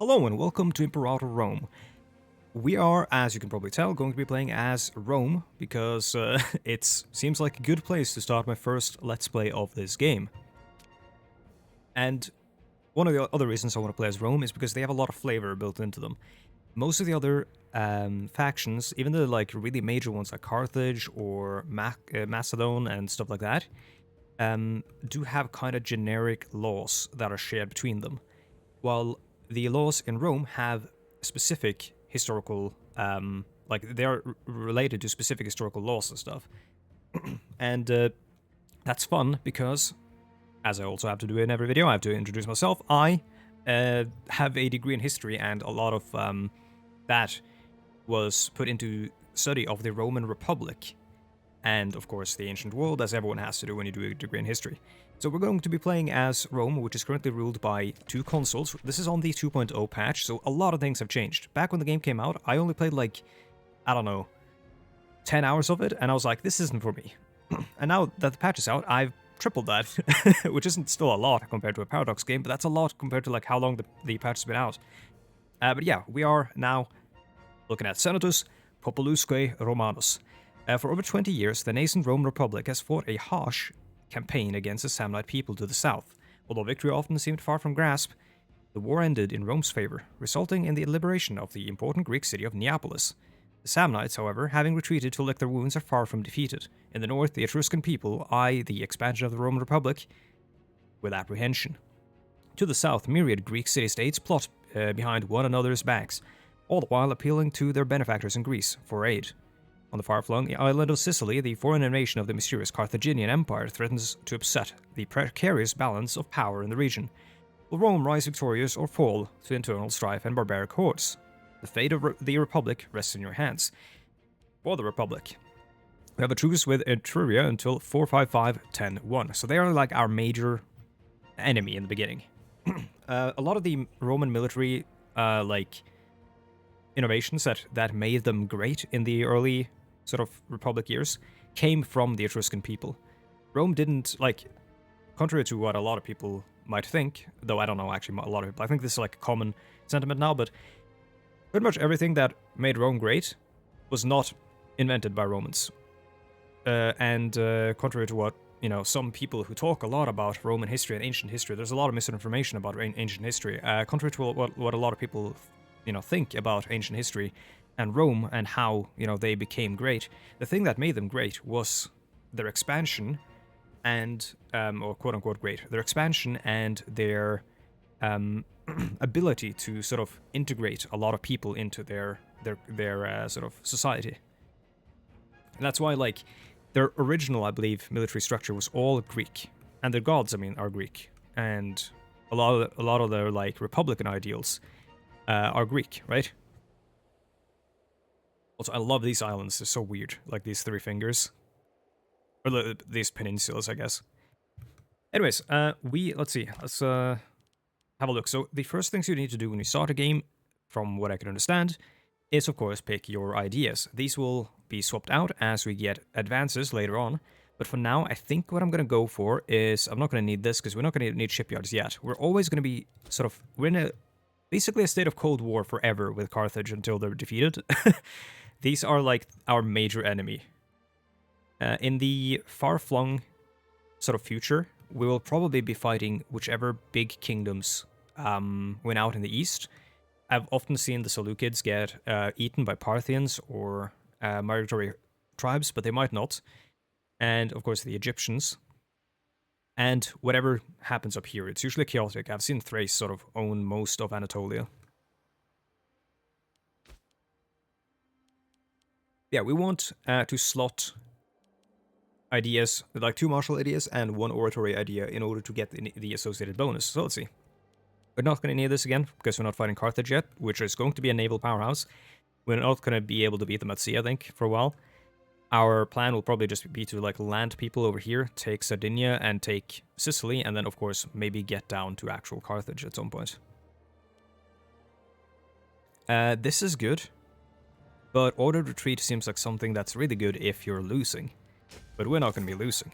Hello and welcome to Imperator Rome. We are, as you can probably tell, going to be playing as Rome, because it seems like a good place to start my first Let's Play of this game. And one of the other reasons I want to play as Rome is because they have a lot of flavor built into them. Most of the other factions, even the really major ones like Carthage or Macedon and stuff like that, do have kind of generic laws that are shared between them, while the laws in Rome have specific historical, they are related to specific historical laws and stuff. And that's fun because, as I also have to do in every video, I have to introduce myself. I have a degree in history, and a lot of that was put into study of the Roman Republic, and of course the ancient world, as everyone has to do when you do a degree in history. So we're going to be playing as Rome, which is currently ruled by 2 consuls. This is on the 2.0 patch, so a lot of things have changed. Back when the game came out, I only played 10 hours of it, and I was like, this isn't for me. And now that the patch is out, I've tripled that, which isn't still a lot compared to a Paradox game, but that's a lot compared to how long the patch has been out. But yeah, we are now looking at Senatus Populusque Romanus. For over 20 years, the nascent Roman Republic has fought a harsh campaign against the Samnite people to the south. Although victory often seemed far from grasp, the war ended in Rome's favor, resulting in the liberation of the important Greek city of Neapolis. The Samnites, however, having retreated to lick their wounds, are far from defeated. In the north, the Etruscan people eye the expansion of the Roman Republic with apprehension. To the south, myriad Greek city-states plot behind one another's backs, all the while appealing to their benefactors in Greece for aid. On the far-flung island of Sicily, the foreign invasion of the mysterious Carthaginian Empire threatens to upset the precarious balance of power in the region. Will Rome rise victorious or fall to internal strife and barbaric hordes? The fate of the Republic rests in your hands. For the Republic, we have a truce with Etruria until 455-10-1. So they are our major enemy in the beginning. A lot of the Roman military innovations that made them great in the early sort of Republic years came from the Etruscan people. Rome didn't, contrary to what a lot of people might think, though I don't know actually a lot of people, I think this is a common sentiment now, but pretty much everything that made Rome great was not invented by Romans. Contrary to what, some people who talk a lot about Roman history and ancient history, there's a lot of misinformation about ancient history. Contrary to what a lot of people think about ancient history and Rome and how, they became great. The thing that made them great was their expansion and, or quote-unquote great, their expansion and their ability to sort of integrate a lot of people into their sort of society. And that's why, their original, I believe, military structure was all Greek. And their gods, are Greek. And a lot of their, republican ideals are Greek, right? Also, I love these islands. They're so weird. These 3 fingers. Or these peninsulas, I guess. Anyways, let's see. Let's have a look. So, the first things you need to do when you start a game, from what I can understand, is, of course, pick your ideas. These will be swapped out as we get advances later on. But for now, I think what I'm going to go for is... I'm not going to need this, because we're not going to need shipyards yet. We're always going to be we're in basically a state of Cold War forever with Carthage until they're defeated. These are our major enemy. In the far-flung sort of future, we will probably be fighting whichever big kingdoms win out in the east. I've often seen the Seleucids get eaten by Parthians or migratory tribes, but they might not. And of course the Egyptians. And whatever happens up here, it's usually chaotic. I've seen Thrace sort of own most of Anatolia. Yeah, we want to slot ideas, 2 martial ideas and 1 oratory idea in order to get the associated bonus. So let's see. We're not going to need this again, because we're not fighting Carthage yet, which is going to be a naval powerhouse. We're not going to be able to beat them at sea, I think, for a while. Our plan will probably just be to, land people over here, take Sardinia and take Sicily, and then, of course, maybe get down to actual Carthage at some point. This is good. But ordered retreat seems like something that's really good if you're losing. But we're not going to be losing.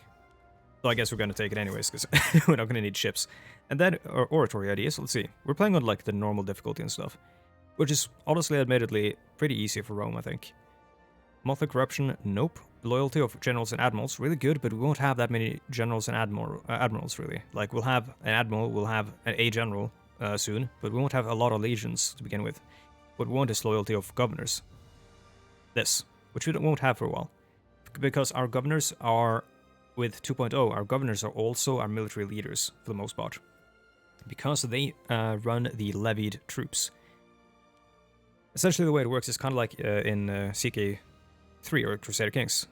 So I guess we're going to take it anyways, because we're not going to need ships. And then Oratory Ideas, let's see. We're playing on like the normal difficulty and stuff, which is honestly, admittedly, pretty easy for Rome, I think. Monthly corruption, nope. Loyalty of generals and admirals, really good, but we won't have that many generals and admirals, really. Like, we'll have an admiral, we'll have a general soon, but we won't have a lot of legions to begin with. What we want is loyalty of governors. This, which we won't have for a while. Because our governors are, with 2.0, our governors are also our military leaders, for the most part. Because they run the levied troops. Essentially, the way it works is kind of like in CK3 or Crusader Kings,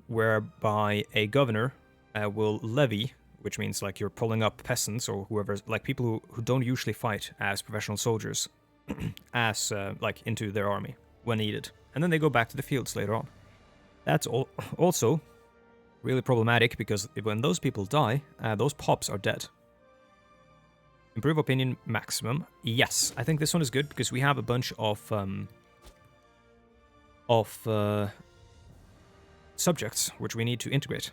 whereby a governor will levy, which means like you're pulling up peasants or whoever, like people who don't usually fight as professional soldiers, as like into their army when needed, and then they go back to the fields later on. That's also really problematic because when those people die, those pops are dead. Improve opinion maximum. Yes, I think this one is good because we have a bunch of subjects which we need to integrate.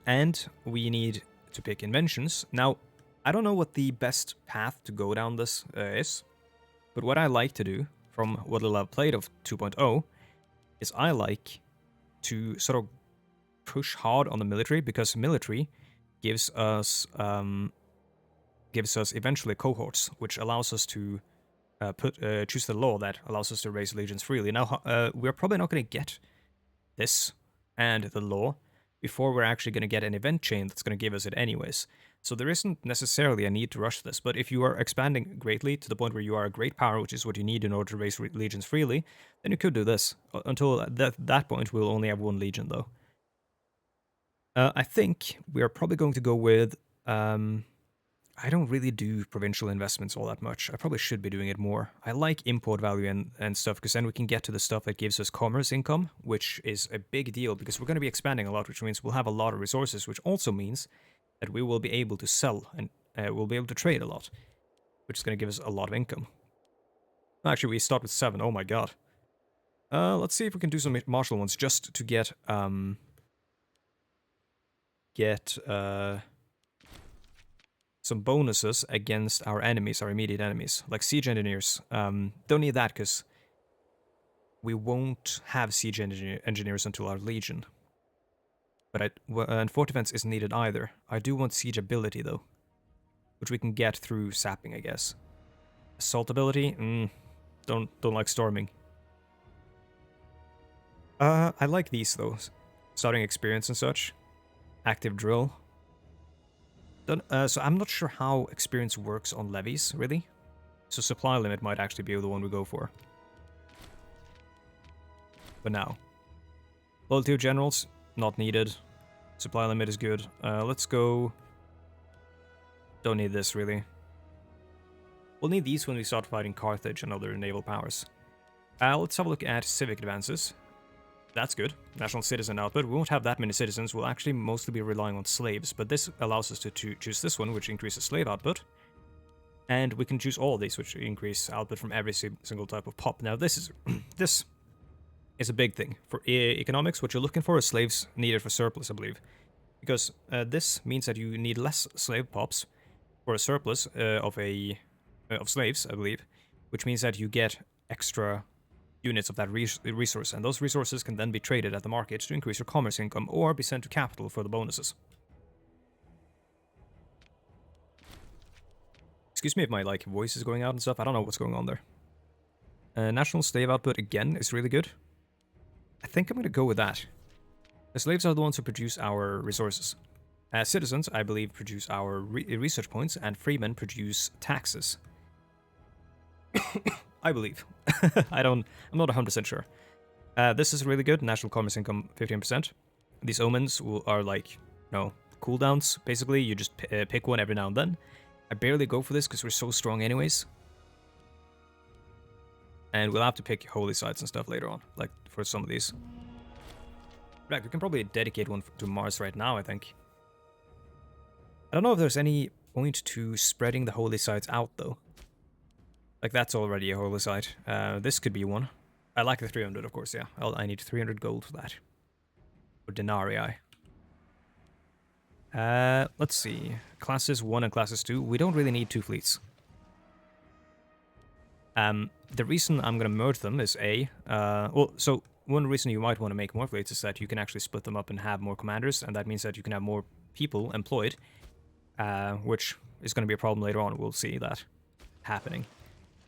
And we need to pick inventions. Now, I don't know what the best path to go down this is, but what I like to do, from what little I've played of 2.0, is I like to sort of push hard on the military, because military gives us eventually cohorts, which allows us to choose the law that allows us to raise legions freely. Now, we're probably not going to get this and the law before we're actually going to get an event chain that's going to give us it anyways. So there isn't necessarily a need to rush this, but if you are expanding greatly to the point where you are a great power, which is what you need in order to raise legions freely, then you could do this. Until that point, we'll only have one legion, though. I think we are probably going to go with... I don't really do provincial investments all that much. I probably should be doing it more. I like import value and stuff, because then we can get to the stuff that gives us commerce income, which is a big deal, because we're going to be expanding a lot, which means we'll have a lot of resources, which also means that we will be able to sell, and we'll be able to trade a lot, which is going to give us a lot of income. Actually, we start with 7. Oh my god. Let's see if we can do some martial ones, just to get some bonuses against our enemies, our immediate enemies, like siege engineers. Don't need that because we won't have siege engineers until our legion. But and fort defense isn't needed either. I do want siege ability though, which we can get through sapping, I guess. Assault ability, don't like storming. I like these though, starting experience and such. Active drill. So I'm not sure how experience works on levies, really. So supply limit might actually be the one we go for. But now. Loyalty of generals, not needed. Supply limit is good. Let's go... Don't need this, really. We'll need these when we start fighting Carthage and other naval powers. Let's have a look at civic advances. That's good. National citizen output. We won't have that many citizens. We'll actually mostly be relying on slaves, but this allows us to choose this one, which increases slave output. And we can choose all of these, which increase output from every single type of pop. Now, this is a big thing. For economics, what you're looking for is slaves needed for surplus, I believe. Because this means that you need less slave pops for a surplus of slaves, I believe. Which means that you get extra units of that resource, and those resources can then be traded at the market to increase your commerce income, or be sent to capital for the bonuses. Excuse me if my voice is going out and stuff, I don't know what's going on there. National slave output again is really good. I think I'm going to go with that. The slaves are the ones who produce our resources. Citizens, I believe, produce our research points, and freemen produce taxes. I believe. I'm not 100% sure. This is really good. National commerce income 15%. These omens are cooldowns. Basically, you just pick one every now and then. I barely go for this because we're so strong anyways. And we'll have to pick holy sites and stuff later on, like for some of these. Right, we can probably dedicate one to Mars right now, I think. I don't know if there's any point to spreading the holy sites out, though. Like, that's already a holy site. This could be one. I like the 300, of course, yeah. I need 300 gold for that. Or denarii. Let's see. Classes 1 and Classes 2. We don't really need 2 fleets. The reason I'm going to merge them is so one reason you might want to make more fleets is that you can actually split them up and have more commanders, and that means that you can have more people employed, which is going to be a problem later on. We'll see that happening.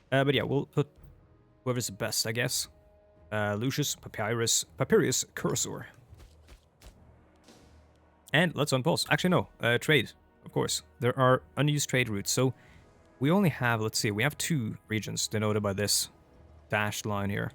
But yeah, we'll put whoever's the best, I guess. Lucius, Papyrus, Cursor. And let's unpause. Actually, no. Trade, of course. There are unused trade routes, so we only have, let's see, we have 2 regions denoted by this dashed line here.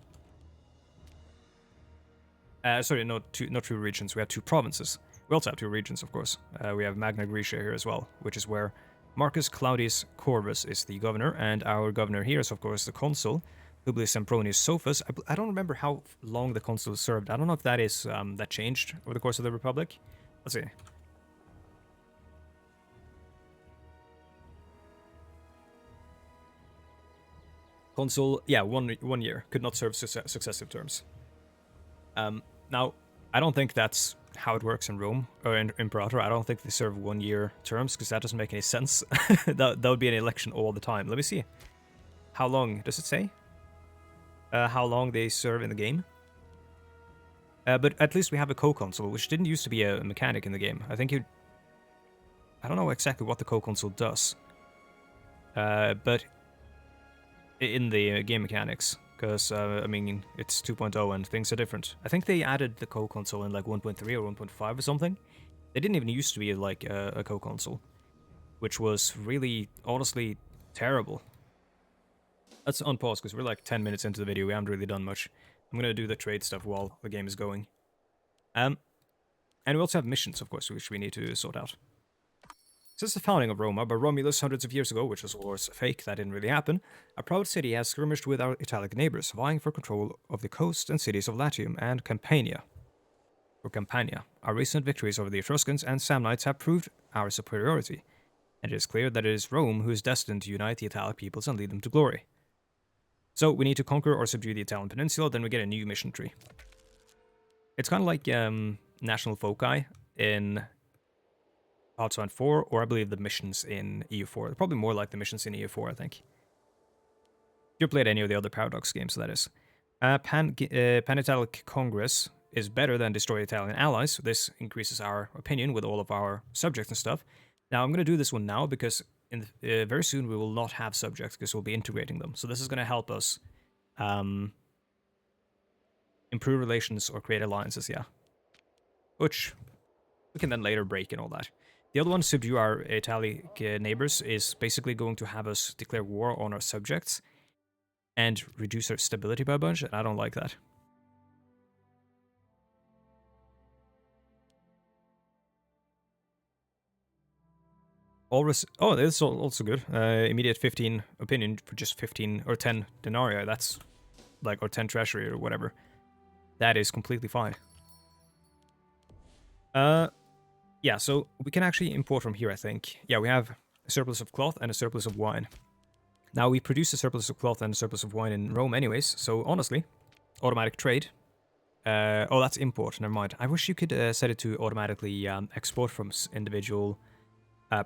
Sorry, not 2 regions, we have 2 provinces. We also have 2 regions, of course. We have Magna Graecia here as well, which is where Marcus Claudius Corvus is the governor, and our governor here is, of course, the consul, Publius Sempronius Sophus. I don't remember how long the consul served. I don't know if that is that changed over the course of the Republic. Let's see. Consul, yeah, one year. Could not serve successive terms. Now, I don't think that's how it works in Rome, or in Imperator. I don't think they serve 1-year terms, because that doesn't make any sense. that would be an election all the time. Let me see. How long, does it say? How long they serve in the game? But at least we have a co-consul, which didn't used to be a mechanic in the game. I think I don't know exactly what the co-consul does. But in the game mechanics, because, I mean, it's 2.0 and things are different. I think they added the co-consul in like 1.3 or 1.5 or something. They didn't even used to be like a co-consul, which was really, honestly, terrible. Let's unpause, because we're like 10 minutes into the video, we haven't really done much. I'm gonna do the trade stuff while the game is going. And we also have missions, of course, which we need to sort out. Since the founding of Roma by Romulus hundreds of years ago, which was of course fake, that didn't really happen, a proud city has skirmished with our Italic neighbors, vying for control of the coast and cities of Latium and Campania. Our recent victories over the Etruscans and Samnites have proved our superiority, and it is clear that it is Rome who is destined to unite the Italic peoples and lead them to glory. So we need to conquer or subdue the Italian peninsula, then we get a new mission tree. It's kind of like national foci in Pathfinder 4, or I believe the missions in EU4. Probably more like the missions in EU4, I think. If you played any of the other Paradox games, that is. Pan-Italic Congress is better than Destroy Italian Allies, so this increases our opinion with all of our subjects and stuff. Now, I'm going to do this one now, because very soon we will not have subjects, because we'll be integrating them. So this is going to help us improve relations or create alliances, yeah. Which we can then later break and all that. The other one, subdue our Italic neighbors, is basically going to have us declare war on our subjects and reduce our stability by a bunch, and I don't like that. Oh, this is also good. Immediate 15 opinion for just 15 or 10 denarii. That's like, or 10 treasury or whatever. That is completely fine. Yeah, so we can actually import from here, I think. Yeah, we have a surplus of cloth and a surplus of wine. Now, we produce a surplus of cloth and a surplus of wine in Rome anyways, so honestly, automatic trade. Oh, that's import, never mind. I wish you could set it to automatically export from individual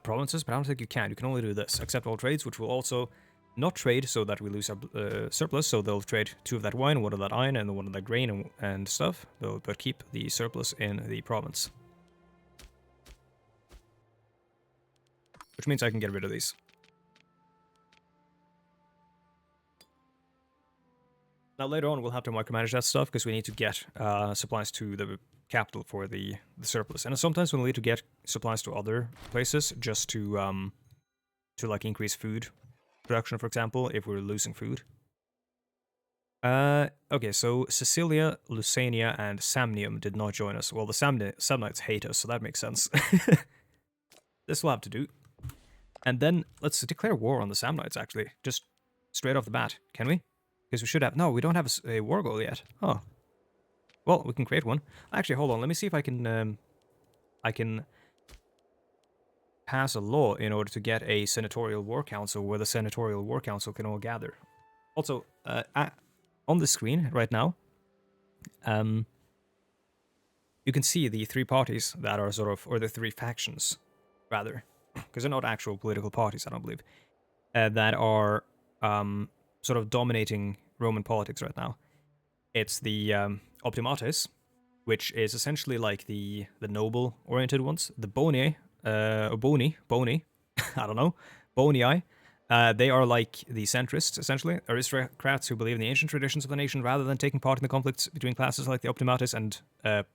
provinces, but I don't think you can. You can only do this. Accept all trades, which will also not trade so that we lose our surplus, so they'll trade 2 of that wine, 1 of that iron, and 1 of that grain and stuff, but keep the surplus in the province. Which means I can get rid of these. Now later on we'll have to micromanage that stuff, because we need to get supplies to the capital for the surplus. And sometimes we'll need to get supplies to other places just to like increase food production, for example, if we're losing food. Okay, so Sicilia, Lucania, and Samnium did not join us. Well, the Samnites hate us, so that makes sense. This will have to do. And then let's declare war on the Samnites, actually. Just straight off the bat. Can we? Because we should have... No, we don't have a war goal yet. Oh. Well, we can create one. Actually, hold on. Let me see if I can pass a law in order to get a senatorial war council where the senatorial war council can all gather. Also, on the screen right now, you can see the three parties that are sort of, or the three factions, rather, because they're not actual political parties, I don't believe, that are sort of dominating Roman politics right now. It's the Optimates, which is essentially like the noble-oriented ones. The Boni, Boni, I don't know, Bonii. They are like the centrists, essentially, aristocrats who believe in the ancient traditions of the nation rather than taking part in the conflicts between classes like the Optimates and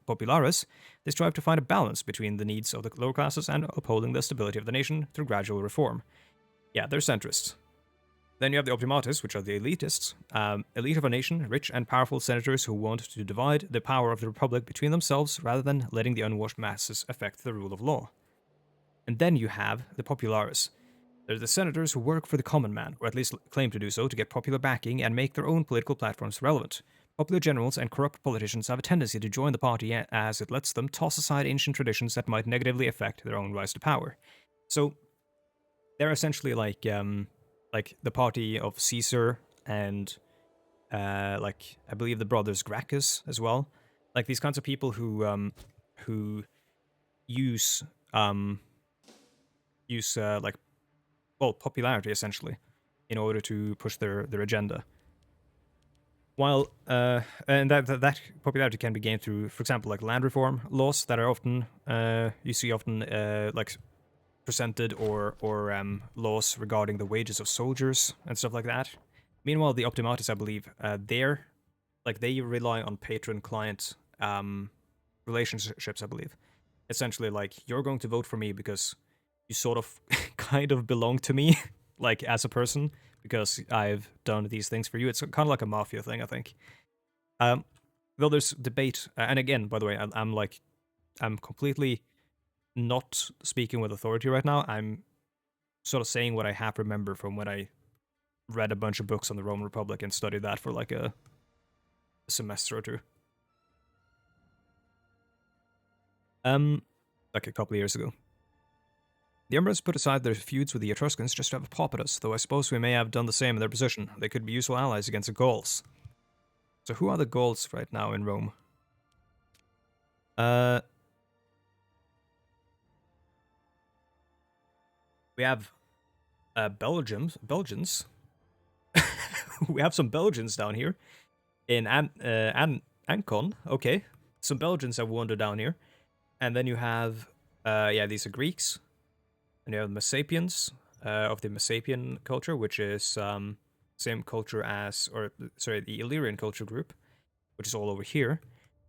Populares. They strive to find a balance between the needs of the lower classes and upholding the stability of the nation through gradual reform. Yeah, they're centrists. Then you have the Optimates, which are the elitists, elite of a nation, rich and powerful senators who want to divide the power of the republic between themselves rather than letting the unwashed masses affect the rule of law. And then you have the Populares. They're the senators who work for the common man, or at least claim to do so, to get popular backing and make their own political platforms relevant. Popular generals and corrupt politicians have a tendency to join the party as it lets them toss aside ancient traditions that might negatively affect their own rise to power. So they're essentially like the party of Caesar and like I believe the brothers Gracchus as well. Like these kinds of people who use like, well, popularity essentially in order to push their agenda. While and that popularity can be gained through, for example, like land reform laws that are often you see often like presented, or laws regarding the wages of soldiers and stuff like that. Meanwhile, the Optimates, I believe, they rely on patron-client relationships, I believe. Essentially, like, you're going to vote for me because you sort of kind of belong to me, like, as a person, because I've done these things for you. It's kind of like a mafia thing, I think. Though there's debate, and again, by the way, I'm completely not speaking with authority right now. I'm sort of saying what I have remember from when I read a bunch of books on the Roman Republic and studied that for like a semester or two. Like a couple of years ago. The Emperors put aside their feuds with the Etruscans just to have a pop at us, though I suppose we may have done the same in their position. They could be useful allies against the Gauls. So who are the Gauls right now in Rome? We have Belgians. We have some Belgians down here in Ancon. Okay, some Belgians have wandered down here, and then you have these are Greeks, and you have the Messapians of the Messapian culture, which is same culture as, or sorry, the Illyrian culture group, which is all over here,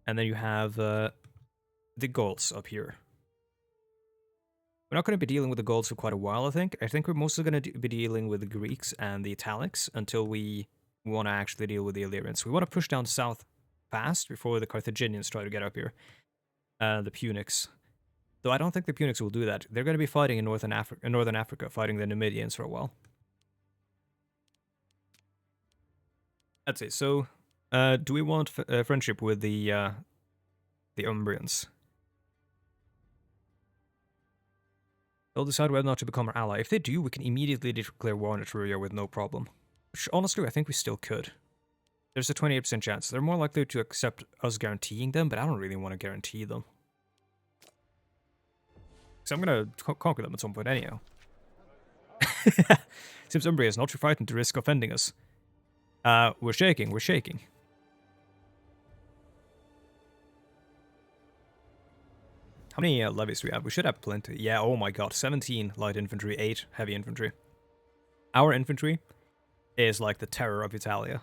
and then you have the Gauls up here. We're not going to be dealing with the Gauls for quite a while, I think. I think we're mostly going to be dealing with the Greeks and the Italics until we want to actually deal with the Illyrians. We want to push down south fast before the Carthaginians try to get up here. The Punics. Though I don't think the Punics will do that. They're going to be fighting in Northern Africa, fighting the Numidians for a while. That's it. So, do we want friendship with the Umbrians? They'll decide whether or not to become our ally. If they do, we can immediately declare war on Etruria with no problem. Which, honestly, I think we still could. There's a 28% chance. They're more likely to accept us guaranteeing them, but I don't really want to guarantee them. So I'm going to conquer them at some point anyhow. Seems Umbria is not too frightened to risk offending us. We're shaking. How many levies do we have? We should have plenty. Yeah, oh my god. 17 light infantry, 8 heavy infantry. Our infantry is like the terror of Italia.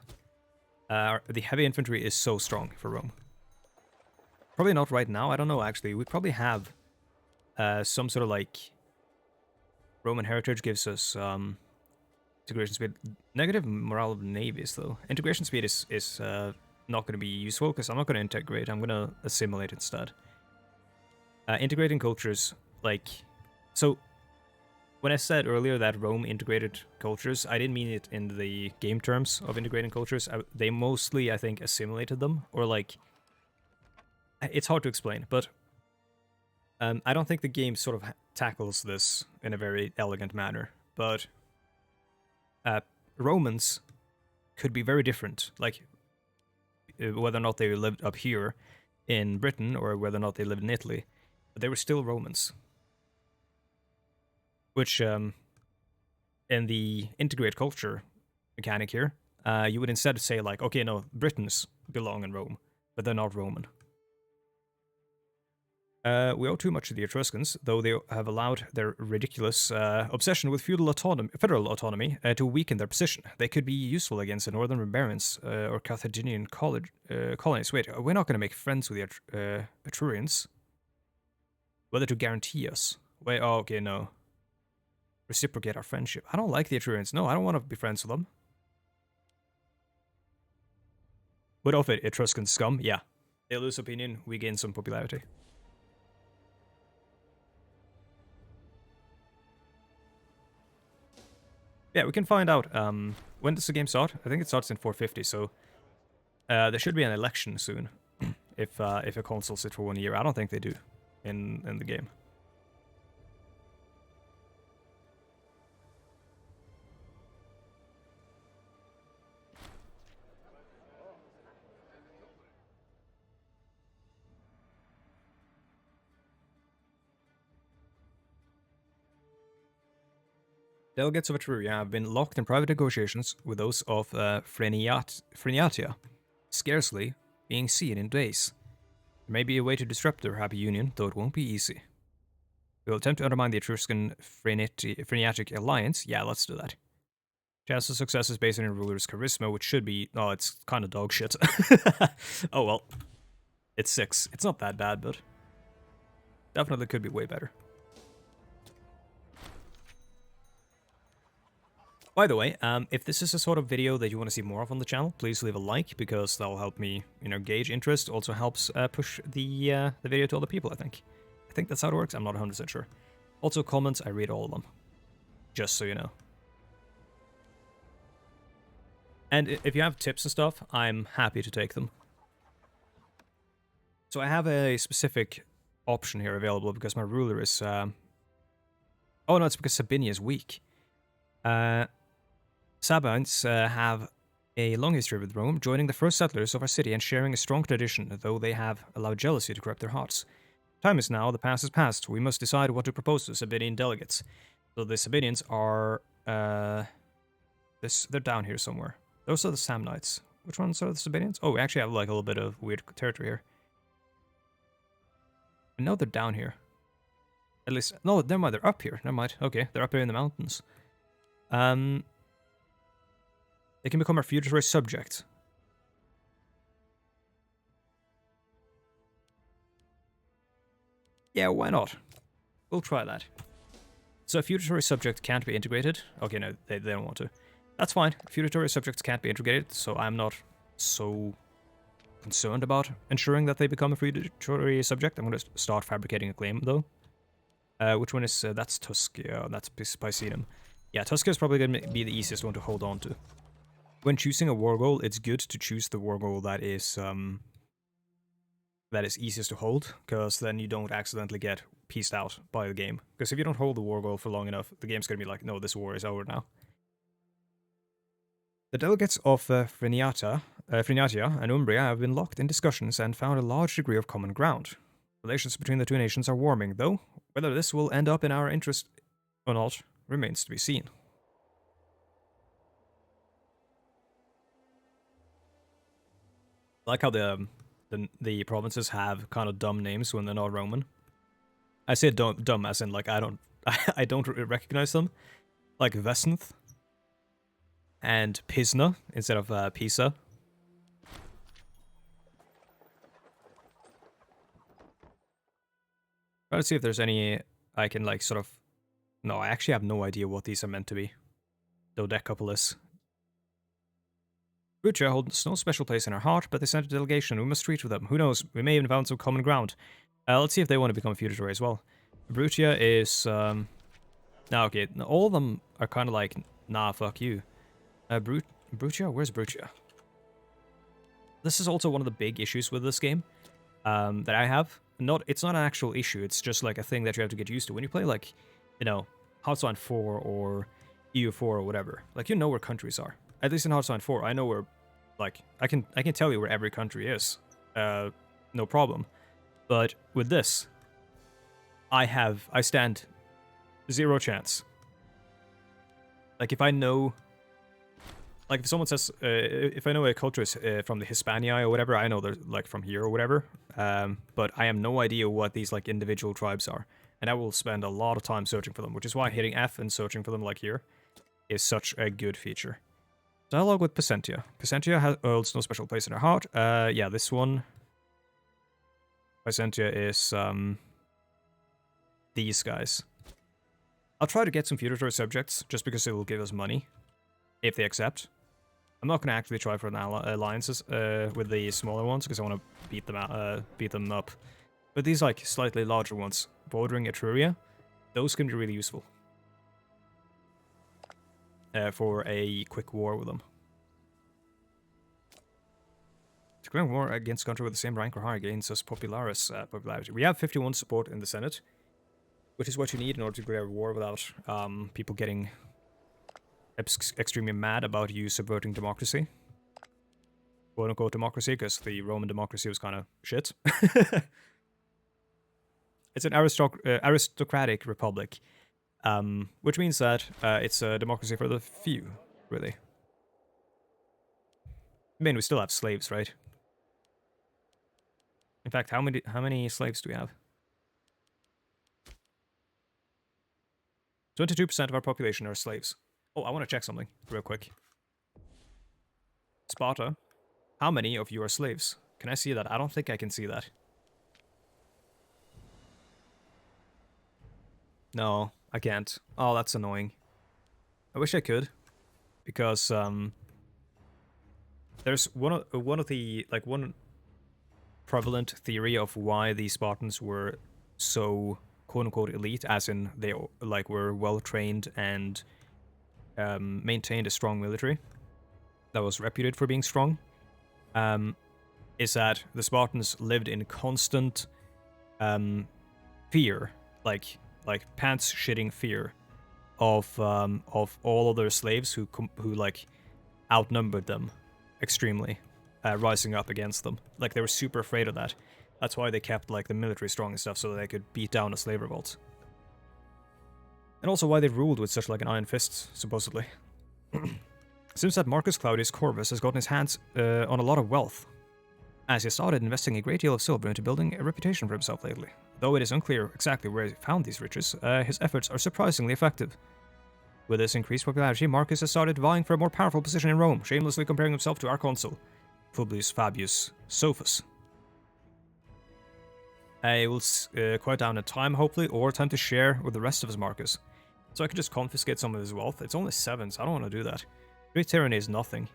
The heavy infantry is so strong for Rome. Probably not right now. I don't know, actually. We probably have some sort of like... Roman heritage gives us integration speed. Negative morale of navies, though. Integration speed is not going to be useful, because I'm not going to integrate. I'm going to assimilate instead. Integrating cultures, like... So, when I said earlier that Rome integrated cultures, I didn't mean it in the game terms of integrating cultures. They mostly, I think, assimilated them, or like... It's hard to explain, but... I don't think the game sort of tackles this in a very elegant manner, but... Romans could be very different, like... Whether or not they lived up here, in Britain or whether or not they lived in Italy, but they were still Romans. Which, in the integrate culture mechanic here, you would instead say like, okay, no, Britons belong in Rome, but they're not Roman. We owe too much to the Etruscans, though they have allowed their ridiculous obsession with federal autonomy to weaken their position. They could be useful against the northern barbarians or Carthaginian colonies. Wait, we're not going to make friends with the Etrurians. Whether to guarantee us. Wait, oh, okay, no. Reciprocate our friendship. I don't like the Etrurians. No, I don't want to be friends with them. What of it, Etruscan scum? Yeah. They lose opinion, we gain some popularity. Yeah, we can find out. When does the game start? I think it starts in 450, so there should be an election soon. if a consul sits for 1 year. I don't think they do in the game. Delegates of Etruria have been locked in private negotiations with those of Freniatia, scarcely being seen in days. There may be a way to disrupt their happy union, though it won't be easy. We will attempt to undermine the Etruscan Freniatic alliance. Yeah, let's do that. Chance of success is based on your ruler's charisma, which should be... Oh, it's kind of dog shit. Oh well. It's 6. It's not that bad, but... definitely could be way better. By the way, if this is a sort of video that you want to see more of on the channel, please leave a like, because that'll help me, gauge interest. Also helps push the video to other people, I think. I think that's how it works. I'm not 100% sure. Also, comments, I read all of them. Just so you know. And if you have tips and stuff, I'm happy to take them. So I have a specific option here available because my ruler is... Oh no, it's because Sabinia is weak. Sabines have a long history with Rome, joining the first settlers of our city and sharing a strong tradition, though they have allowed jealousy to corrupt their hearts. Time is now, the past is past. We must decide what to propose to Sabinian delegates. So the Sabinians are... they're down here somewhere. Those are the Samnites. Which ones are the Sabinians? Oh, we actually have like a little bit of weird territory here. I know they're down here. At least... no, never mind, they're up here. Never mind. Okay, they're up here in the mountains. They can become our feudatory subject. Yeah, why not? We'll try that. So a feudatory subject can't be integrated. Okay, no, they don't want to. That's fine. Feudatory subjects can't be integrated, so I'm not so concerned about ensuring that they become a feudatory subject. I'm going to start fabricating a claim, though. Which one is... that's Tuscia. That's Picenum. Yeah, Tuscia is probably going to be the easiest one to hold on to. When choosing a war goal, it's good to choose the war goal that is easiest to hold, because then you don't accidentally get pieced out by the game. Because if you don't hold the war goal for long enough, the game's going to be like, no, this war is over now. The delegates of Freniatia and Umbria have been locked in discussions and found a large degree of common ground. Relations between the two nations are warming, though whether this will end up in our interest or not remains to be seen. I like how the provinces have kind of dumb names when they're not Roman. I say dumb as in like I don't recognize them, like Vesnth and Pisna instead of Pisa. Try to see if there's any I can like sort of... no, I actually have no idea what these are meant to be. Dodecapolis. Brutia holds no special place in our heart, but they sent a delegation. We must treat with them. Who knows? We may even found some common ground. Let's see if they want to become a feudatory as well. Brutia is... nah, okay. All of them are kind of like, nah, fuck you. Brutia? Where's Brutia? This is also one of the big issues with this game that I have. It's not an actual issue. It's just like a thing that you have to get used to. When you play like, Hearthstone 4 or EU4 or whatever, like you know where countries are. At least in Hearthstone 4, I know where, like, I can tell you where every country is. no problem. But with this, I stand 0 chance. Like, if I know... Like, if someone says, if I know a culture is from the Hispania or whatever, I know they're, like, from here or whatever. But I have no idea what these, like, individual tribes are. And I will spend a lot of time searching for them, which is why hitting F and searching for them, like here, is such a good feature. Dialogue with Placentia. Placentia holds no special place in her heart. Yeah, this one. Placentia is, these guys. I'll try to get some feudatory subjects, just because it will give us money, if they accept. I'm not going to actually try for an alliances with the smaller ones, because I want to beat them up. But these, like, slightly larger ones, bordering Etruria, those can be really useful. For a quick war with them. Declaring war against a country with the same rank or higher gains us popularity. We have 51 support in the Senate, which is what you need in order to declare war without people getting extremely mad about you subverting democracy. Quote-unquote democracy, because the Roman democracy was kind of shit. It's an aristocratic republic, which means that it's a democracy for the few, really. I mean, we still have slaves, right? In fact, how many slaves do we have? 22% of our population are slaves. Oh, I want to check something real quick. Sparta, how many of you are slaves? Can I see that? I don't think I can see that. No, I can't. Oh, that's annoying. I wish I could, because there's one prevalent theory of why the Spartans were so quote-unquote elite, as in they like were well trained and maintained a strong military that was reputed for being strong, is that the Spartans lived in constant fear, like pants-shitting fear of all other slaves who like outnumbered them extremely, rising up against them. Like, they were super afraid of that. That's why they kept, like, the military strong and stuff, so that they could beat down a slave revolt. And also why they ruled with such, like, an iron fist, supposedly. Seems that Marcus Claudius Corvus has gotten his hands on a lot of wealth, as he started investing a great deal of silver into building a reputation for himself lately. Though it is unclear exactly where he found these riches, his efforts are surprisingly effective. With this increased popularity, Marcus has started vying for a more powerful position in Rome, shamelessly comparing himself to our consul, Publius Fabius Sophus. I will quiet down a time, hopefully, or time to share with the rest of his Marcus, so I can just confiscate some of his wealth. It's only 7, so I don't want to do that. Great tyranny is nothing.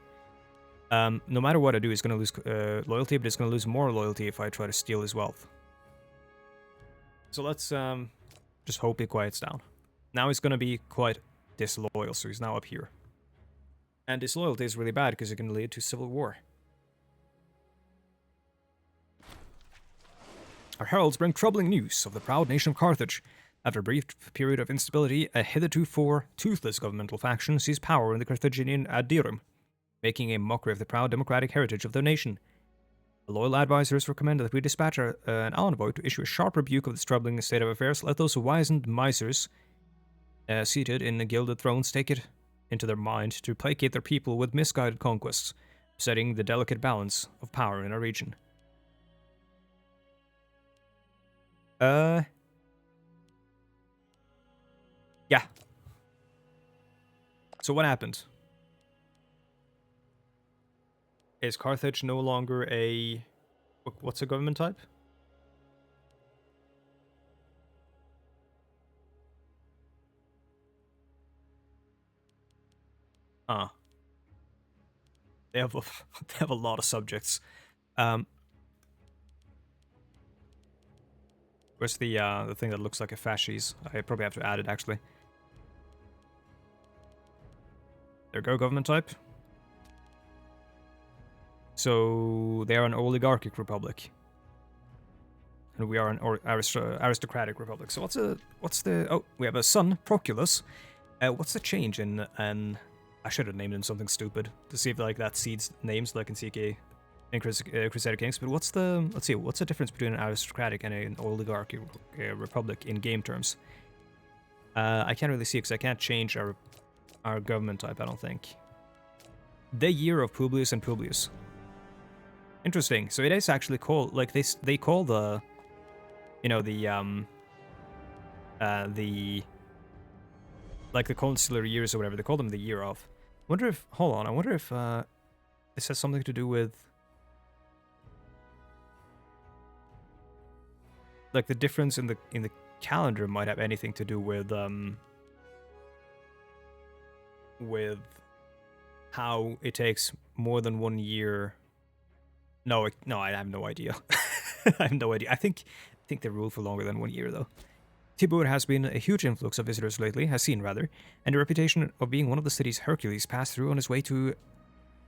No matter what I do, he's going to lose loyalty, but he's going to lose more loyalty if I try to steal his wealth. So let's just hope he quiets down. Now he's going to be quite disloyal, so he's now up here. And disloyalty is really bad because it can lead to civil war. Our heralds bring troubling news of the proud nation of Carthage. After a brief period of instability, a hitherto toothless governmental faction seized power in the Carthaginian Adyrum, making a mockery of the proud democratic heritage of their nation. The loyal advisors recommend that we dispatch an envoy to issue a sharp rebuke of this troubling state of affairs. Let those wizened misers seated in the gilded thrones take it into their mind to placate their people with misguided conquests, upsetting the delicate balance of power in our region. Yeah. So what happened? Is Carthage no longer a... What's a government type? They have a lot of subjects. Where's the thing that looks like a fasces? I probably have to add it, actually. There we go, government type. So they are an oligarchic republic, and we are an aristocratic republic. So what's the? Oh, we have a son, Proculus. What's the change in? I should have named him something stupid to see if like that seeds names like in CK Crusader Kings. But what's the, let's see, what's the difference between an aristocratic and an oligarchy republic in game terms? I can't really see because I can't change our government type, I don't think. The Year of Publius and Publius. Interesting. So it is actually called, like, they call the, you know, like the consular years or whatever, they call them the Year of. Wonder if, hold on, I wonder if this has something to do with, like, the difference in the calendar might have anything to do with how it takes more than 1 year. No, I have no idea. I have no idea. I think they rule for longer than 1 year though. Tibur has been a huge influx of visitors lately, and the reputation of being one of the city's Hercules passed through on his way to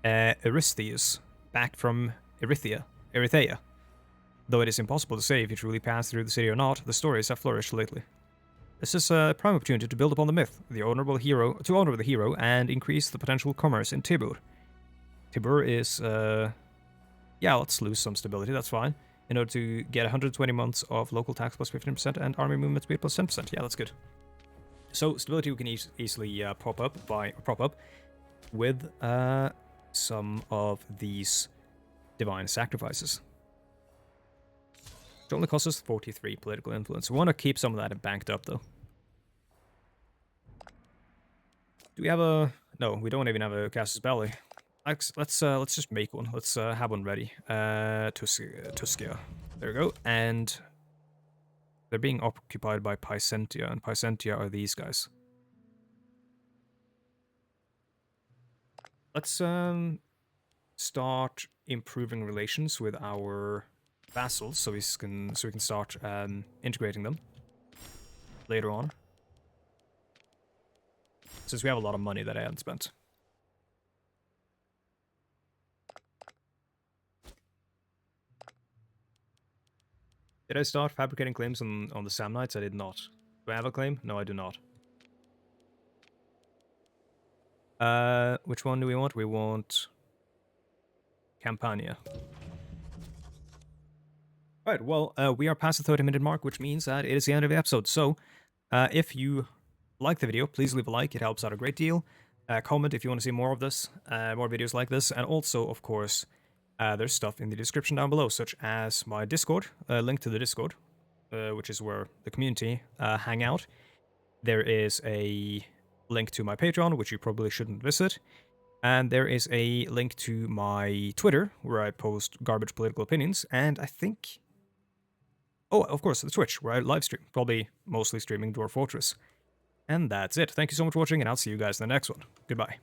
Eurystheus, back from Erythea. Though it is impossible to say if he truly passed through the city or not, the stories have flourished lately. This is a prime opportunity to build upon the myth, to honor the hero, and increase the potential commerce in Tibur. Tibur is, yeah, let's lose some stability, that's fine. In order to get 120 months of local tax plus 15% and army movement speed plus 10%. Yeah, that's good. So stability we can easily prop up with some of these divine sacrifices. It only costs us 43 political influence. We want to keep some of that banked up though. Do we have a... No, we don't even have a Casus Belli. Let's just make one. Let's have one ready. Tuscia. There we go. And they're being occupied by Picentia, and Picentia are these guys. Let's start improving relations with our vassals, so we can start integrating them later on. Since we have a lot of money that I haven't spent. Did I start fabricating claims on the Samnites? I did not. Do I have a claim? No, I do not. Which one do we want? We want Campania. Alright, well, we are past the 30-minute mark, which means that it is the end of the episode. So, if you like the video, please leave a like. It helps out a great deal. Comment if you want to see more of this, more videos like this. And also, of course, there's stuff in the description down below, such as my Discord, link to the Discord, which is where the community hang out. There is a link to my Patreon, which you probably shouldn't visit. And there is a link to my Twitter, where I post garbage political opinions. And I think... Oh, of course, the Twitch, where I live stream. Probably mostly streaming Dwarf Fortress. And that's it. Thank you so much for watching, and I'll see you guys in the next one. Goodbye.